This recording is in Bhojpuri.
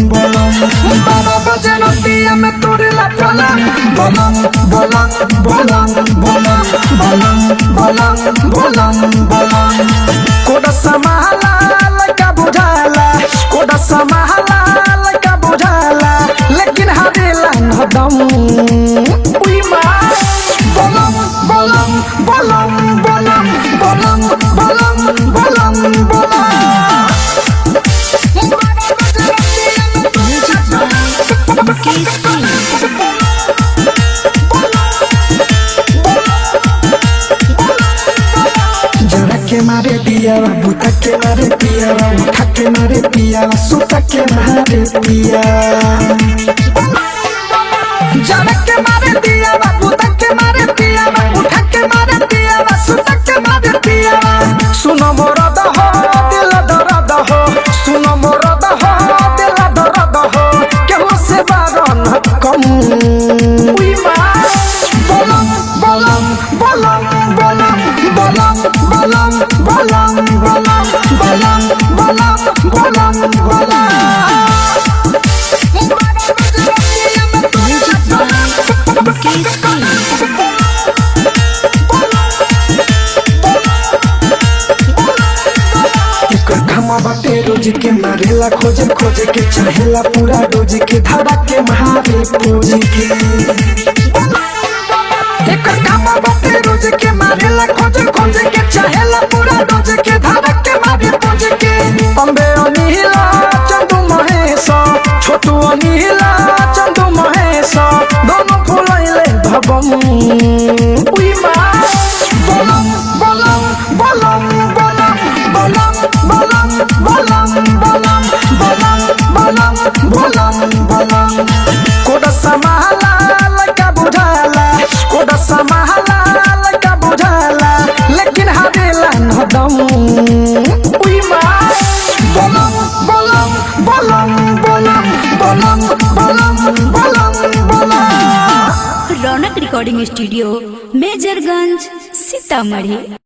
बारह बजे नदिया में तोरे ला पलंग बलंग बलंग बलंग बलंग बलंग बलंग बलंग कोड़ा समाला लगा बुझाला कोड़ा समाला लगा बुझाला लेकिन हरेला नदम उई मां बलंग बलंग बलंग बलंग बलंग बलंग बलंग बलंग जरा के मारे दिया बुता के मारे पिया उठा के मारे पिया सुता के मारे पिया जरा के मारे दिया बुता के मारे पिया उठा के मारे पिया सुता के मारे पिया सुनो मोरा दहो दिल दर्द हो सुनो मोरा दहो दिल दर्द हो केहू से बारन कम उई मां बलंग बलंग बलंग बलंग बलंग बलंग बलंग बलंग बलंग बलंग बलंग बलंग बाटे रोज के मारेला खोजे खोजे के चाहेला पूरा रोज के धारा के महारे पूज के एक काम बाटे रोज के मारेला खोजे खोजे के चाहेला पूरा रोज के धारा के महारे पूज के अम्बे अनिला चंदू महेश छोटू अनिला चंदू महेश दोनों फुलाइले भबम उई मां बलंग बलंग बलंग बलंग बलंग बलंग बलंग बलंग बलंग बलंग बलंग कोड़ा समाला लगा बुझाला कोड़ा समाला लगा बुझाला लेकिन हरेला नदम उई मां बलंग बलंग बलंग बलंग बलंग बलंग बलंग बलंग। रौनक रिकॉर्डिंग स्टूडियो मेजरगंज सीतामढ़ी।